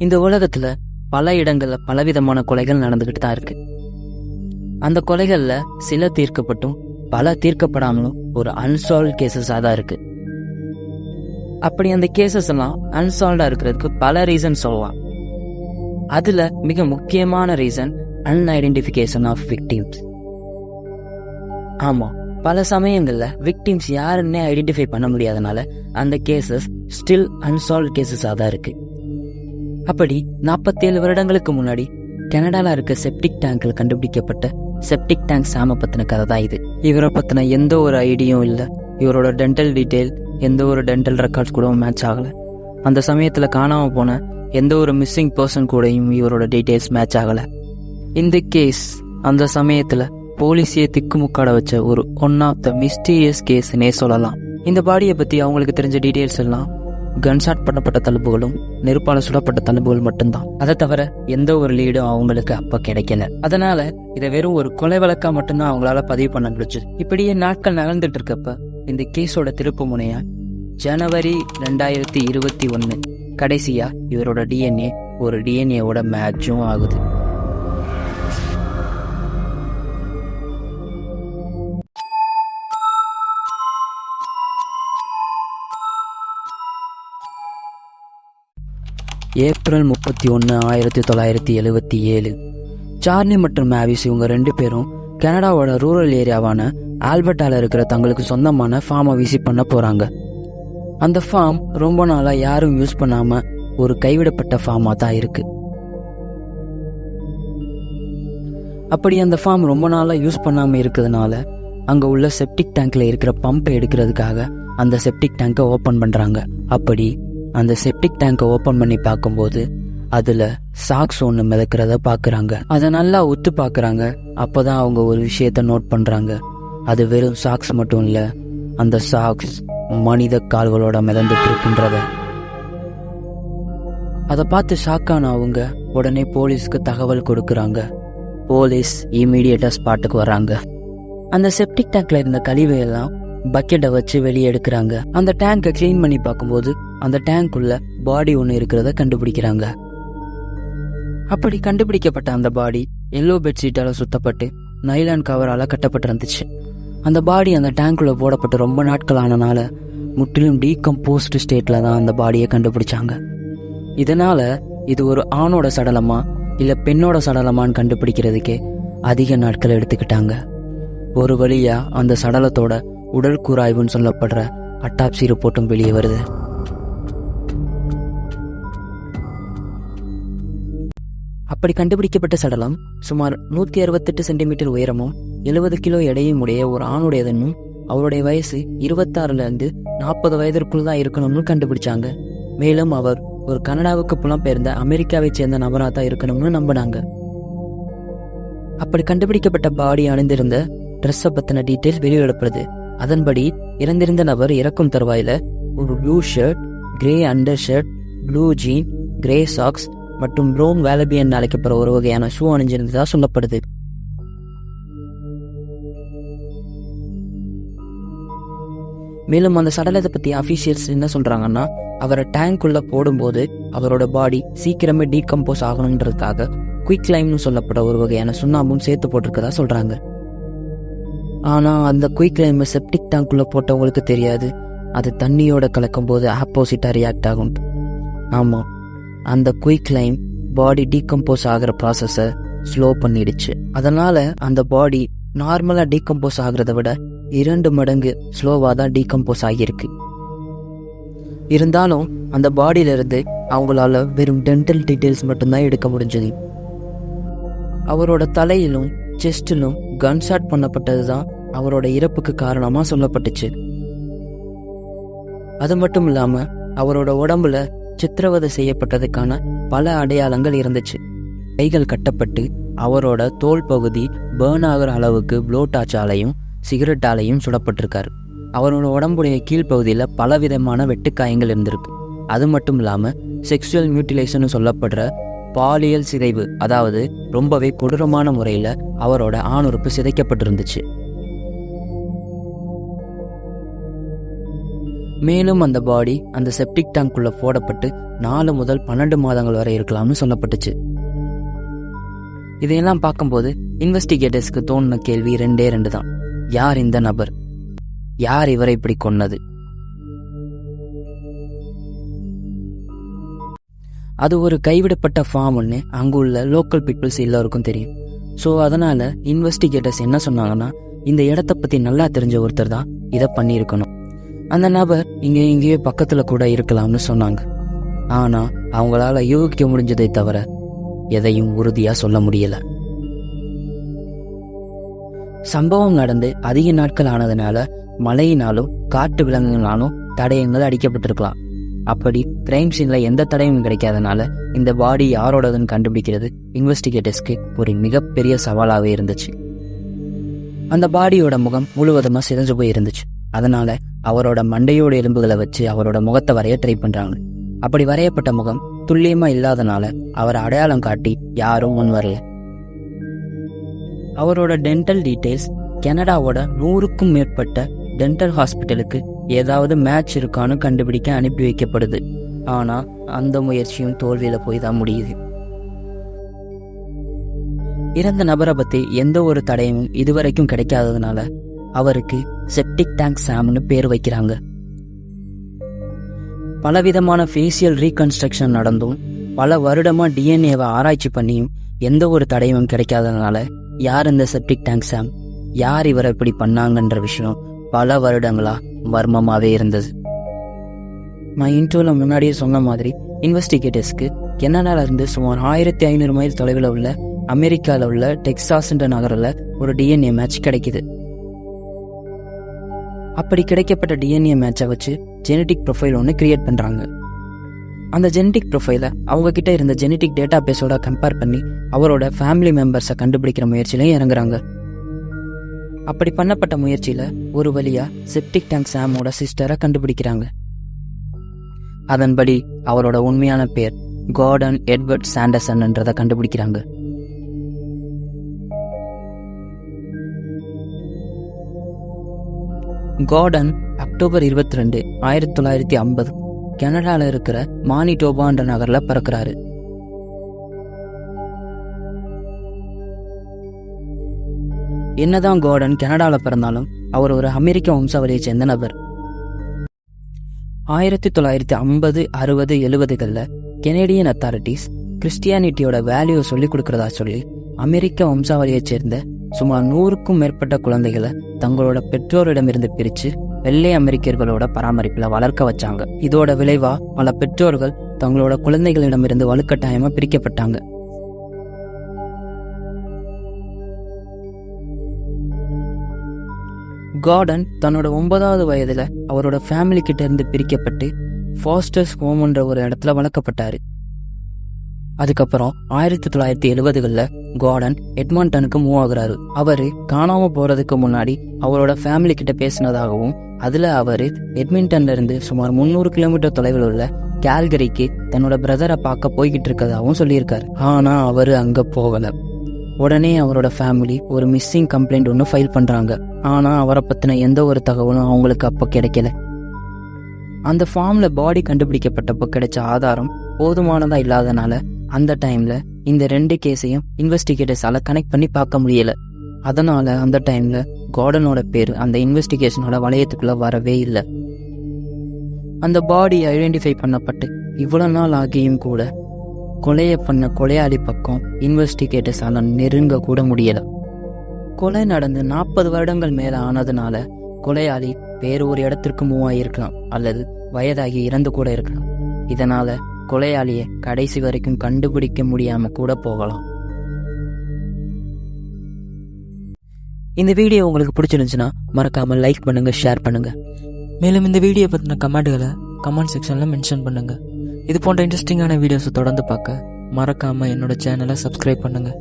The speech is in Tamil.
இந்த உலகத்துல பல இடங்கள்ல பலவிதமான கொலைகள் நடந்துகிட்டு தான் இருக்கு. அந்த கொலைகள்ல சில தீர்க்கப்பட்டும் பல தீர்க்கப்படாமலும் ஒரு அன்சால்வ் கேசஸா தான் இருக்கு. அப்படி அந்த கேசஸ் எல்லாம் அன்சால்வ்டா இருக்கிறதுக்கு பல ரீசன் சொல்லலாம். அதுல மிக முக்கியமான ரீசன் அன்ஐடென்டிஃபிகேஷன் ஆஃப் விக்டிம்ஸ். ஆமா, பல சமயங்கள்ல விக்டிம்ஸ் யாருன்னே ஐடென்டிஃபை பண்ண முடியாதனால அந்த கேசஸ் ஸ்டில் அன்சால்வ் கேசஸா தான் இருக்கு. அப்படி 47 வருடங்களுக்கு முன்னாடி கனடால இருக்க செப்டிக் டேங்க்ல கண்டுபிடிக்கப்பட்ட செப்டிக் டேங்க் சாம பத்தின கதை தான் இது. இவரை பத்தின எந்த ஒரு ஐடியும் இல்லை. இவரோட டென்டல் டீட்டெயில் எந்த ஒரு டென்டல் ரெக்கார்ட்ஸ் கூட மேட்ச் ஆகல. அந்த சமயத்துல காணாம போன எந்த ஒரு மிஸ்ஸிங் பர்சன் கூடயும் இவரோட டீட்டெயில்ஸ் மேட்ச் ஆகல. இந்த கேஸ் அந்த சமயத்துல போலீஸையே திக்குமுக்காட வச்ச ஒரு ஒன் ஆஃப் த மிஸ்டீரியஸ் கேஸ்னே சொல்லலாம். இந்த பாடியை பத்தி அவங்களுக்கு தெரிஞ்ச டீட்டெயில்ஸ் எல்லாம் கன்ஷாட் பண்ணப்பட்ட தழும்புகளும் நெருப்பால சுடப்பட்ட தழும்புகள் மட்டும்தான். அதை தவிர எந்த ஒரு லீடும் அவங்களுக்கு அப்ப கிடைக்கல. அதனால இதை வெறும் ஒரு கொலை வழக்கா மட்டும்தான் அவங்களால பதிவு பண்ண முடிச்சு. இப்படியே நாட்கள் நகர்ந்துட்டு இருக்கப்ப இந்த கேஸோட திருப்பு முனையா ஜனவரி 2021 கடைசியா இவரோட டிஎன்ஏ ஒரு டிஎன்ஏவோட மேட்சும் ஆகுது. ஏப்ரல் 31, 1977 சார்லி மற்றும் மேவிஸ் இவங்க 2 பேரும் கனடாவோட ரூரல் ஏரியாவான ஆல்பர்ட்டால இருக்கிற தங்களுக்கு சொந்தமான ஃபார்மை விசிட் பண்ண போறாங்க. அந்த ஃபார்ம் ரொம்ப நாளா யாரும் யூஸ் பண்ணாம ஒரு கைவிடப்பட்ட ஃபார்மா தான் இருக்கு. அப்படி அந்த ஃபார்ம் ரொம்ப நாளா யூஸ் பண்ணாம இருக்கிறதுனால அங்க உள்ள செப்டிக் டேங்க்ல இருக்கிற பம்பை எடுக்கிறதுக்காக அந்த செப்டிக் டேங்கை ஓபன் பண்றாங்க. அப்படி அந்த செப்டிக் டேங்கை ஓபன் பண்ணி பார்க்கும்போது அதுல சாக்ஸ் ஒன்று மிதக்கிறத பாக்குறாங்க. அதை நல்லா உத்து பாக்குறாங்க. அப்பதான் அவங்க ஒரு விஷயத்த நோட் பண்றாங்க. அது வெறும் சாக்ஸ் மட்டும் இல்ல, அந்த சாக்ஸ் மனித கால்களோட மிதந்துட்டு இருக்குன்றத. அதை பார்த்து ஷாக்கான அவங்க உடனே போலீஸ்க்கு தகவல் கொடுக்கறாங்க. போலீஸ் இமீடியட்டா ஸ்பாட்டுக்கு வர்றாங்க. அந்த செப்டிக் டேங்க்ல இருந்த கழிவையெல்லாம் பக்கெட்டை வச்சு வெளியே எடுக்கிறாங்க. அந்த டேங்கை கிளீன் பண்ணி பார்க்கும்போது அந்த டேங்க்குள்ள பாடி ஒன்று இருக்கிறத கண்டுபிடிக்கிறாங்க. அப்படி கண்டுபிடிக்கப்பட்ட அந்த பாடி எல்லோ பெட்ஷீட்டால சுத்தப்பட்டு நைலான் கவரால கட்டப்பட்டிருந்துச்சு. அந்த பாடி அந்த டேங்க்குள்ள போடப்பட்டு ரொம்ப நாட்கள் ஆனனால முற்றிலும் டீகம்போஸ்ட் ஸ்டேட்ல தான் அந்த பாடியை கண்டுபிடிச்சாங்க. இதனால இது ஒரு ஆணோட சடலமா இல்ல பெண்ணோட சடலமான்னு கண்டுபிடிக்கிறதுக்கே அதிக நாட்கள் எடுத்துக்கிட்டாங்க. ஒரு வழியா அந்த சடலத்தோட உடல் கூராய்வுன்னு சொல்லப்படுற அட்டாப்சி ரிப்போர்ட்டும் வெளியே வருது. அப்படி கண்டுபிடிக்கப்பட்ட சடலம் சுமார் 168 சென்டிமீட்டர் உயரமும் 70 கிலோ எடையும் உடைய ஒரு ஆணுடையதுன்னு, அவருடைய வயசு 26 to 40 வயதிற்குள் தான் இருக்கணும்னு கண்டுபிடிச்சாங்க. மேலும் அவர் ஒரு கனடாவுக்கு புலம்பெயர்ந்த அமெரிக்காவை சேர்ந்த நபராக தான் இருக்கணும்னு நம்பினாங்க. அப்படி கண்டுபிடிக்கப்பட்ட பாடி அணிந்திருந்த ட்ரெஸ்ஸை பத்தின டீட்டெயில் வெளியிடப்படுது. அதன்படி இறந்திருந்த நபர் இறக்கும் தருவாயில ஒரு blue shirt, grey under shirt, blue gene, grey socks மற்றும் ப்ரௌன் வேலபியன் அழைக்கப்படுற ஒரு வகையான ஷூ அணிஞ்சிருந்ததா சொல்லப்படுது. மேலும் அந்த சடலத்தை பத்தி அபிஷியல்ஸ் என்ன சொல்றாங்கன்னா, அவரை டேங்க்குள்ள போடும்போது அவரோட பாடி சீக்கிரமே டீகம்போஸ் ஆகணுன்றதுக்காக குயிக் லைம்னு சொல்லப்பட்ட ஒரு வகையான சுண்ணாம்பும் சேர்த்து போட்டிருக்கதா சொல்றாங்க. ஆனா அந்த குயிக் லைம் செப்டிக் டேங்க்குள்ள போட்டவங்களுக்கு தெரியாது அது தண்ணியோட கலக்கும் போது ஆப்போசிட்டா ரியாக்ட் ஆகும். ஆமா, அந்த குயிக் லைம் பாடி டீகம்போஸ் ஆகிற ப்ராசஸை ஸ்லோ பண்ணிடுச்சு. அதனால அந்த பாடி நார்மலா டீகம்போஸ் ஆகுறத விட 2 மடங்கு ஸ்லோவா தான் டீகம்போஸ் ஆகியிருக்கு. இருந்தாலும் அந்த பாடியில இருந்து அவங்களால வெறும் டென்டல் டீட்டெயில்ஸ் மட்டும்தான் எடுக்க முடிஞ்சது. அவரோட தலையிலும் செஸ்டிலும் கன்ஷாட் பண்ணப்பட்டதுதான் அவரோட இறப்புக்கு காரணமா சொல்லப்பட்டுச்சு. அது மட்டும் இல்லாம அவரோட உடம்புல சித்திரவதை செய்யப்பட்டதுக்கான பல அடையாளங்கள் இருந்துச்சு. கைகள் கட்டப்பட்டு அவரோட தோல் பகுதி பேர்ன் ஆகிற அளவுக்கு ப்ளோடாச்சாலையும் சிகரெட்டாலையும் சுடப்பட்டிருக்காரு. அவரோட உடம்புடைய கீழ்ப்பகுதியில் பலவிதமான வெட்டுக்காயங்கள் இருந்திருக்கு. அது மட்டும் இல்லாமல் செக்ஷுவல் மியூட்டிலேஷன் சொல்லப்படுற பாலியல் சிதைவு, அதாவது ரொம்பவே கொடூரமான முறையில் அவரோட ஆணுறுப்பு சிதைக்கப்பட்டிருந்துச்சு. மேலும் அந்த பாடி அந்த செப்டிக் டேங்க்குள்ள போடப்பட்டு 4 முதல் 12 மாதங்கள் வரை இருக்கலாம்னு சொல்லப்பட்டுச்சு. இதையெல்லாம் பார்க்கும்போது இன்வெஸ்டிகேட்டர்ஸ்க்கு தோணுன கேள்வி 2 தான். யார் இந்த நபர்? யார் இவரை இப்படி கொன்னது? அது ஒரு கைவிடப்பட்ட ஃபார்ம் ஒன்று அங்குள்ள லோக்கல் பீப்புள்ஸ் எல்லோருக்கும் தெரியும். ஸோ அதனால இன்வெஸ்டிகேட்டர்ஸ் என்ன சொன்னாங்கன்னா, இந்த இடத்த பத்தி நல்லா தெரிஞ்ச ஒருத்தர் தான் இதை பண்ணியிருக்கணும். அந்த நபர் இங்கேயோ பக்கத்துல கூட இருக்கலாம்னு சொன்னாங்க. ஆனா அவங்களால யூகிக்க முடிஞ்சதை தவிர எதையும் உறுதியா சொல்ல முடியல. சம்பவம் நடந்து அதிக நாட்கள் ஆனதுனால மழையினாலும் காட்டு விலங்குகளாலும் தடயங்கள் அடிக்கப்பட்டிருக்கலாம். அப்படி கிரைம் சீன்ல எந்த தடயமும் கிடைக்காதனால இந்த பாடி யாரோடதுன்னு கண்டுபிடிக்கிறது இன்வெஸ்டிகேட்டர்ஸ்க்கு ஒரு மிகப்பெரிய சவாலாவே இருந்துச்சு. அந்த பாடியோட முகம் முழுவதுமா சிதைஞ்சு போய் இருந்துச்சு. அதனால அவரோட மண்டையோட எலும்புகளை வச்சு அவரோட முகத்தை வரைய ட்ரை பண்றாங்க. அப்படி வரையப்பட்ட முகம் துல்லியமா இல்லாதனால அவரை அடையாளம் காட்டி யாரும் முன் வரல. அவரோட டென்டல் டீடைல்ஸ் கனடாவோட 100க்கும் மேற்பட்ட டென்டல் ஹாஸ்பிட்டலுக்கு ஏதாவது மேட்ச் இருக்கான்னு கண்டுபிடிக்க அனுப்பி வைக்கப்படுது. ஆனா அந்த முயற்சியும் தோல்வியில போய் தான் முடியுது. இறந்த நபரை பத்தி எந்த ஒரு தடயமும் இதுவரைக்கும் கிடைக்காததுனால அவருக்கு செப்டிக் டேங்க் சாம்னு பேர் வைக்கிறாங்க. பலவிதமான ஃபேஷியல் ரீகன்ஸ்ட்ரக்ஷன் நடந்தும் பல வருடமா டிஎன்ஏவை ஆராய்ச்சி பண்ணியும் எந்த ஒரு தடயமும் கிடைக்காததுனால யார் இந்த செப்டிக் டேங்க் சாம், யார் இவரை இப்படி பண்ணாங்கன்ற விஷயம் பல வருடங்களா மர்மமாவே இருந்தது. நான் இன்ட்ரோல முன்னாடியே சொன்ன மாதிரி இன்வெஸ்டிகேட்டர்ஸ்க்கு கனடால இருந்து சுமார் 1500 மைல் தொலைவில் உள்ள அமெரிக்காவில் உள்ள டெக்சாஸ்ன்ற நகரில் ஒரு டிஎன்ஏ மேட்ச் கிடைக்குது. அப்படி கிடைக்கப்பட்ட டிஎன்ஏ மேட்சை வச்சு ஜெனட்டிக் ப்ரொஃபைல் ஒன்று கிரியேட் பண்றாங்க. அந்த ஜெனட்டிக் ப்ரொஃபைலை அவங்க கிட்ட இருந்த ஜெனட்டிக் டேட்டா பேஸோட கம்பேர் பண்ணி அவரோட ஃபேமிலி மெம்பர்ஸை கண்டுபிடிக்கிற முயற்சியிலையும் இறங்குறாங்க. அப்படி பண்ணப்பட்ட முயற்சியில ஒரு வழியா செப்டிக் டேங்க் சாமோட சிஸ்டரை கண்டுபிடிக்கிறாங்க. அதன்படி அவரோட உண்மையான பேர் கார்டன் எட்வர்ட் சாண்டர்சன்ன்றதை கண்டுபிடிக்கிறாங்க. கார்டன் அக்டோபர் 22, 1950 கனடால இருக்கிற மானிடோபான்ற நகர்ல பிறக்கிறாரு. என்னதான் கார்டன் கனடால பிறந்தாலும் அவர் ஒரு அமெரிக்க வம்சாவளியை சேர்ந்த நபர். 1950, 60, 70களில் கெனடியன் அத்தாரிட்டிஸ் கிறிஸ்டியானிட்டியோட வேல்யூ சொல்லிக் கொடுக்கறதா சொல்லி அமெரிக்க வம்சாவளியை சேர்ந்த சுமார் 100க்கும் மேற்பட்ட குழந்தைகளை தங்களோட பெற்றோரிடமிருந்து பிரிச்சு வெள்ளை அமெரிக்கர்களோட பராமரிப்புல வளர்க்க வச்சாங்க. இதோட விளைவா பல பெற்றோர்கள் தங்களோட குழந்தைகளிடமிருந்து வலுக்கட்டாயமா பிரிக்கப்பட்டாங்க. கார்டன் தன்னோட 9வது வயதுல அவரோட ஃபேமிலி கிட்ட இருந்து பிரிக்கப்பட்டு ஃபாஸ்டர்ஸ் ஹோம்ன்ற ஒரு இடத்துல வளர்க்கப்பட்டாரு. அதுக்கப்புறம் 1970களில் கார்டன் எட்மாண்டனுக்கு மூவ் ஆகுறாரு. அவரு காணாம போறதுக்கு முன்னாடி அவரோட ஃபேமிலி கிட்ட பேசினதாகவும் அதுல அவரு எட்மிண்டன்ல இருந்து சுமார் 300 கிலோமீட்டர் தொலைவில் உள்ள கால்கரிக்கு தன்னோட பிரதரை பார்க்க போய்கிட்டு இருக்கதாகவும் சொல்லியிருக்காரு. ஆனா அவரு அங்க போகல. உடனே அவரோட ஃபேமிலி ஒரு மிஸ்ஸிங் கம்ப்ளைண்ட் ஒன்று ஃபைல் பண்றாங்க. ஆனா அவரை பத்தின எந்த ஒரு தகவலும் அவங்களுக்கு அப்போ கிடைக்கல. அந்த ஃபார்ம்ல பாடி கண்டுபிடிக்கப்பட்டப்போ கிடைச்ச ஆதாரம் போதுமானதா இல்லாதனால அந்த டைம்ல இந்த 2 கேஸையும் இன்வெஸ்டிகேட்டர்ஸால கனெக்ட் பண்ணி பார்க்க முடியல. அதனால அந்த டைம்ல கார்டனோட பேர் அந்த இன்வெஸ்டிகேஷனோட வளையத்துக்குள்ள வரவே இல்லை. அந்த பாடி ஐடென்டிஃபை பண்ணப்பட்டு இவ்வளவு நாள் ஆகியும் கூட கொலையை பண்ண கொலையாளி பக்கம் இன்வெஸ்டிகேட்டர்ஸால நெருங்க கூட முடியல. கொலை நடந்து 40 வருடங்கள் மேல ஆனதுனால கொலையாளி வேறு ஒரு இடத்திற்கு மூவ் ஆகியிருக்கலாம் அல்லது வயதாகி இறந்து கூட இருக்கலாம். இதனால கொலையாளியை கடைசி வரைக்கும் கண்டுபிடிக்க முடியாம கூட போகலாம். இந்த வீடியோ உங்களுக்கு பிடிச்சிருந்துச்சுன்னா மறக்காம லைக் பண்ணுங்க, ஷேர் பண்ணுங்க. மேலும் இந்த வீடியோ பற்றின கமெண்ட்களை கமெண்ட் செக்ஷன்ல மென்ஷன் பண்ணுங்க. இது போன்ற இன்ட்ரெஸ்டிங்கான வீடியோஸை தொடர்ந்து பார்க்க மறக்காம என்னோட சேனலை சப்ஸ்கிரைப் பண்ணுங்க.